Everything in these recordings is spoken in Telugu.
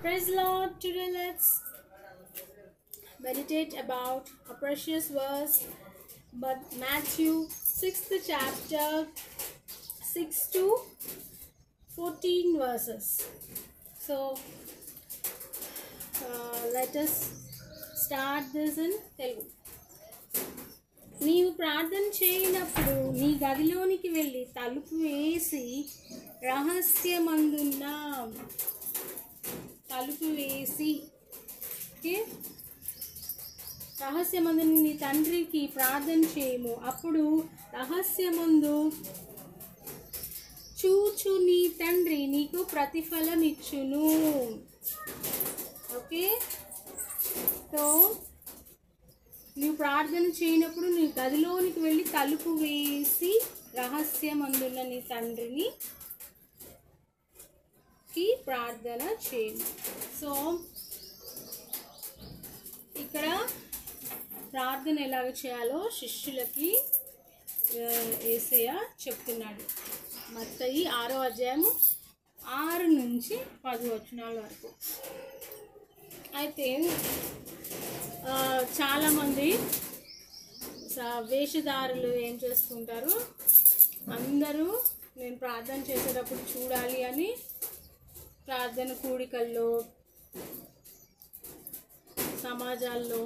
Praise the Lord. Today let's meditate about a precious verse, but Matthew 6th chapter 6 to 14 verses. So let us start this in Telugu. నీవు ప్రార్థన చేయనప్పుడు నీ గదిలోనికి వెళ్ళి తలుపు వేసి రహస్యమందున్న రహస్యమందున నీ తండ్రికి ప్రార్థన చేయము. అప్పుడు రహస్యమందు చూచు నీ తండ్రి నీకు ప్రతిఫలం ఇచ్చును. ఓకే, సో నువ్వు ప్రార్థన చేయనప్పుడు నీ గదిలోనికి వెళ్ళి తలుపు వేసి రహస్యమందున్న నీ తండ్రిని ప్రార్థన చేయము. సో ఇక్కడ ప్రార్థన ఎలాగ చేయాలో శిష్యులకి యేసయ్య చెప్తున్నాడు. మత్తయి 6వ అధ్యాయము 6 నుంచి 10 వచనాల వరకు. అయితే చాలామంది వేషధారులు ఏం చేస్తుంటారు, అందరూ నేను ప్రార్థన చేసేటప్పుడు చూడాలి అని ప్రార్థన కూడికల్లో సమాజాల్లో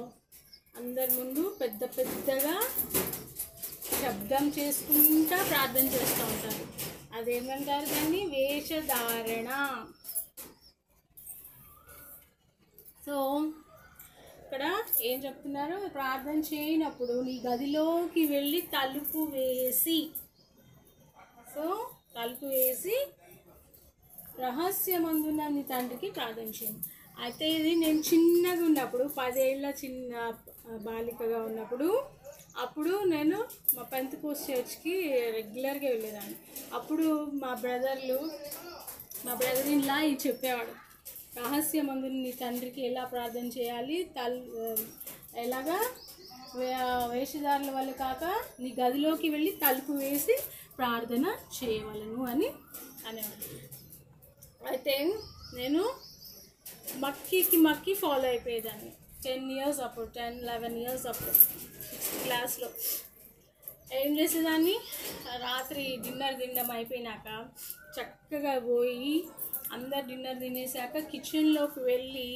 అందరి ముందు పెద్ద పెద్దగా శబ్దం చేసుకుంటా ప్రార్థన చేస్తూ ఉంటారు. అదేమంటారు దాన్ని? వేషధారణ. సో ఇక్కడ ఏం చెప్తున్నారు? ప్రార్థన చేయనప్పుడు నీ గదిలోకి వెళ్ళి తలుపు వేసి, సో తలుపు వేసి రహస్యమందున్న నీ తండ్రికి ప్రార్థన చేయండి. అయితే ఇది నేను చిన్నగా ఉన్నప్పుడు, 10 ఏళ్ళ చిన్న బాలికగా ఉన్నప్పుడు, అప్పుడు నేను మా పెంతెకోస్ట్ చర్చ్కి రెగ్యులర్గా వెళ్ళేదాన్ని. అప్పుడు మా బ్రదర్ ఇన్ లా ఇది చెప్పేవాడు, రహస్యమందున నీ తండ్రికి ఎలా ప్రార్థన చేయాలి, ఎలాగా వేషధారుల వల్ల కాక నీ గదిలోకి వెళ్ళి తలుపు వేసి ప్రార్థన చేయవలను అని అనేవాడు. అయితే నేను మక్కి ఫాలో అయిపోయేదాన్ని. 10 years అప్పుడు, 10-11 years అప్పుడు 6th క్లాస్లో ఏం చేసేదాన్ని, రాత్రి డిన్నర్ తినడం అయిపోయినాక చక్కగా పోయి అందరు డిన్నర్ తినేసాక కిచెన్లోకి వెళ్ళి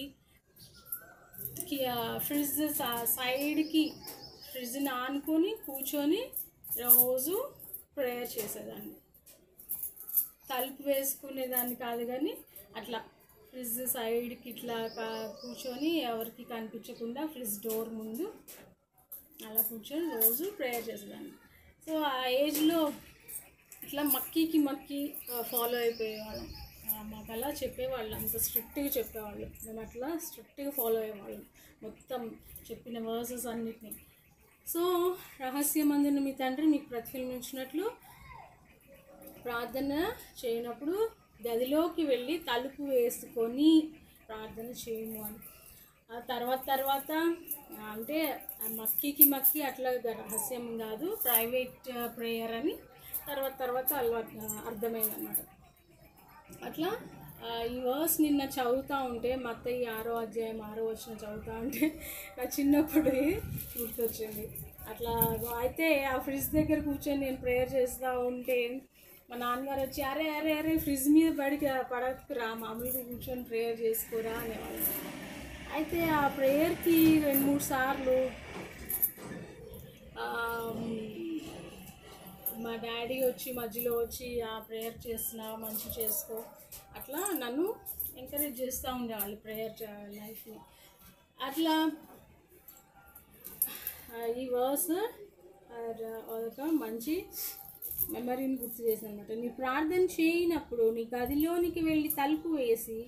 ఫ్రిడ్జ్ సైడ్కి ఫ్రిడ్జ్ని ఆనుకొని కూర్చొని రోజు ప్రేయర్ చేసేదాన్ని. తలుపు వేసుకునేదాన్ని కాదు, కానీ అట్లా ఫ్రిడ్జ్ సైడ్కి ఇట్లా కూర్చొని ఎవరికి కనిపించకుండా ఫ్రిడ్జ్ డోర్ ముందు అలా కూర్చొని రోజు ప్రేయర్ చేసేదాన్ని. సో ఆ ఏజ్లో ఇట్లా మక్కి ఫాలో అయిపోయేవాళ్ళం. మాకు అలా చెప్పేవాళ్ళు, అంత స్ట్రిక్ట్గా చెప్పేవాళ్ళు. మేము అట్లా స్ట్రిక్ట్గా ఫాలో అయ్యేవాళ్ళం మొత్తం చెప్పిన వర్సెస్ అన్నిటినీ. సో రహస్యమందున మీ తండ్రి మీకు ప్రతిఫలమిచ్చినట్లు ప్రార్థన చేయనప్పుడు గదిలోకి వెళ్ళి తలుపు వేసుకొని ప్రార్థన చేయము అని. ఆ తర్వాత అంటే మక్కి అట్లా రహస్యం కాదు, ప్రైవేట్ ప్రేయర్ అని తర్వాత అర్థమైందన్నమాట. అట్లా ఈ వర్స్ నిన్న చదువుతూ ఉంటే, మత్తయి 6వ అధ్యాయం 6వ వచనం చదువుతూ ఉంటే నా చిన్నప్పుడు గుర్తొచ్చింది. అట్లా అయితే ఆ ఫ్రిడ్జ్ దగ్గర కూర్చొని నేను ప్రేయర్ చేస్తూ ఉంటే మా నాన్నగారు వచ్చి అరే ఫ్రిడ్జ్ మీద పడకురా, మామూలుగా కూర్చొని ప్రేయర్ చేసుకోరా అనేవాళ్ళు. అయితే ఆ ప్రేయర్కి 2-3 సార్లు మా డాడీ వచ్చి మధ్యలో వచ్చి ఆ ప్రేయర్ చేస్తున్నా, మంచి చేసుకో, అట్లా నన్ను ఎంకరేజ్ చేస్తూ ఉండేవాళ్ళు ప్రేయర్ లైఫ్ని. అట్లా ఈ వర్స్ ఒక మంచి మెమరీని గుర్తు చేశాను అనమాట. నీ ప్రార్థన చేయనప్పుడు నీ గదిలోనికి వెళ్ళి తలుపు వేసి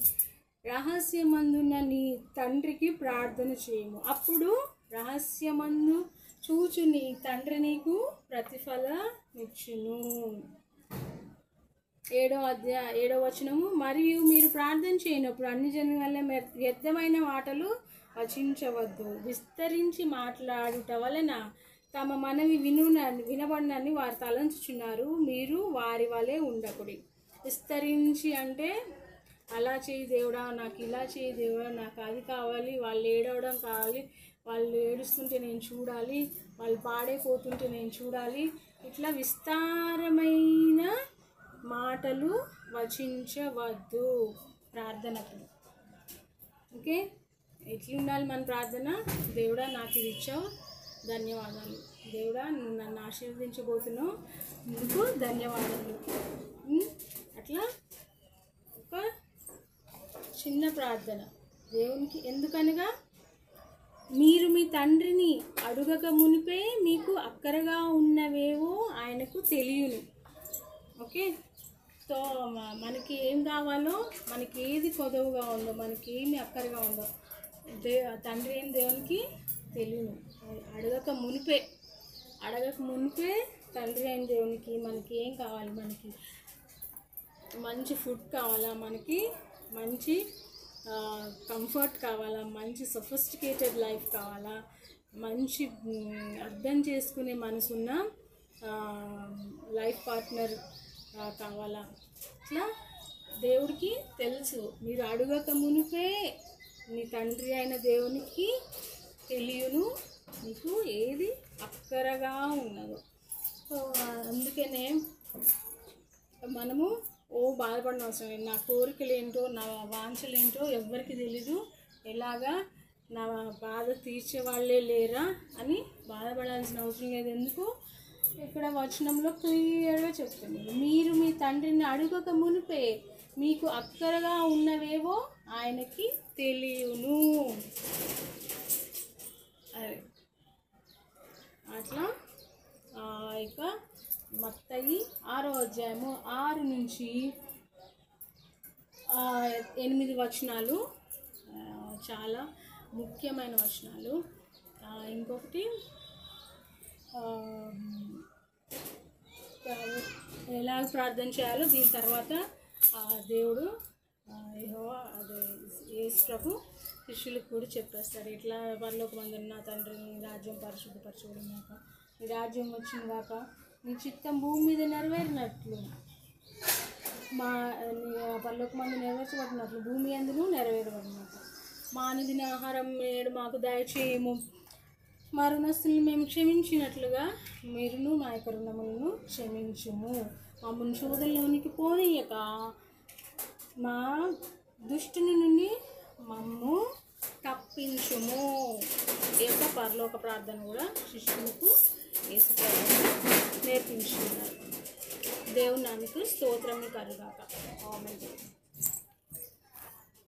రహస్యమందున్న నీ తండ్రికి ప్రార్థన చేయము. అప్పుడు రహస్యమందు చూచు నీ తండ్రి నీకు ప్రతిఫలమిచ్చును. 7వ వచనము, మరియు మీరు ప్రార్థన చేయనప్పుడు అన్ని జనుల వల్ల వ్యర్థమైన మాటలు వచించవద్దు, విస్తరించి మాట్లాడుట వలన తమ మనవి వినబడినని వారు తలంచుచున్నారు, మీరు వారి వలె ఉండకుడి. విస్తరించి అంటే అలా చేయి దేవుడా, నాకు ఇలా చేయి దేవుడా, నాకు అది కావాలి, వాళ్ళు ఏడవడం కావాలి, వాళ్ళు ఏడుస్తుంటే నేను చూడాలి, వాళ్ళు పాడైపోతుంటే నేను చూడాలి, ఇట్లా విస్తారమైన మాటలు వచించవద్దు ప్రార్థనకు. ఓకే, ఎట్లుండాలి మన ప్రార్థన? దేవుడా నాకు ఇది ఇచ్చావు, ధన్యవాదాలు. దేవుడా నువ్వు నన్ను ఆశీర్వదించబోతున్నావు, నీకు ధన్యవాదాలు. అట్లా ఒక చిన్న ప్రార్థన దేవునికి. ఎందుకనగా మీరు మీ తండ్రిని అడుగక మునిపే మీకు అక్కరగా ఉన్నవేవో ఆయనకు తెలియను. ఓకే, సో మనకి ఏం కావాలో, మనకి ఏది కొదవగా ఉందో, మనకి ఏమి అక్కరగా ఉందో తండ్రి ఏం దేవునికి తెలియను. అడగక మునిపే తండ్రి అయిన దేవునికి మనకి ఏం కావాలి, మనకి మంచి ఫుడ్ కావాలా, మనకి మంచి కంఫర్ట్ కావాలా, మంచి సొఫిస్టికేటెడ్ లైఫ్ కావాలా, మంచి అర్థం చేసుకునే మనసున్న లైఫ్ పార్ట్నర్ కావాలా, ఇట్లా దేవుడికి తెలుసు. మీరు అడగక మునిపే నీ తండ్రి అయిన దేవునికి తెలియను నీకు ఏది అక్కరగా ఉన్నదో. సో అందుకనే మనము బాధపడిన అవసరం లేదు. నా కోరికలు ఏంటో, నా వాంఛలు ఏంటో ఎవరికి తెలీదు, ఎలాగా నా బాధ తీర్చే వాళ్ళే లేరా అని బాధపడాల్సిన అవసరం లేదు. ఎందుకు? ఇక్కడ వచనంలో క్లియర్గా చెప్తుంది, మీరు మీ తండ్రిని అడుగక మునిపే మీకు అక్కరగా ఉన్నవేవో ఆయనకి తెలియను. అదే అట్లా ఇక మత్తయి 6వ అధ్యాయము 6 నుంచి 8 వచనాలు చాలా ముఖ్యమైన వచనాలు. ఇంకొకటి ఎలా ప్రార్థన చేయాలో దీని తర్వాత దేవుడు యెహోవా అదే యేసు ప్రభు శిష్యులకు కూడా చెప్పేస్తాడు. ఇట్లా పరలోకమందున్న నా తండ్రి, నీ రాజ్యం పరిశుద్ధపరచబడినాక, నీ రాజ్యం వచ్చినాక, నీ చిత్తం భూమి మీద నెరవేరినట్లు, మా పరలోకమందు నెరవేర్చబడినట్లు భూమి అందును నెరవేరబడినాక, మా అనుదిన ఆహారం నేడు మాకు దయచేయము, మా రుణస్తుల్ని మేము క్షమించినట్లుగా మీరును మా యొక్క రుణములను క్షమించుము, మమ్మల్ని శోధనలోనికి పోనీయక మా దుష్టుని నుండి మమ్ము తప్పించుము. ఈ యొక్క పరలోక ప్రార్థన కూడా శిష్యులకు యేసు ప్రభువు నేర్పించున్నారు. దేవుని నామమునకు స్తోత్రము కలుగాక. ఆమేన్.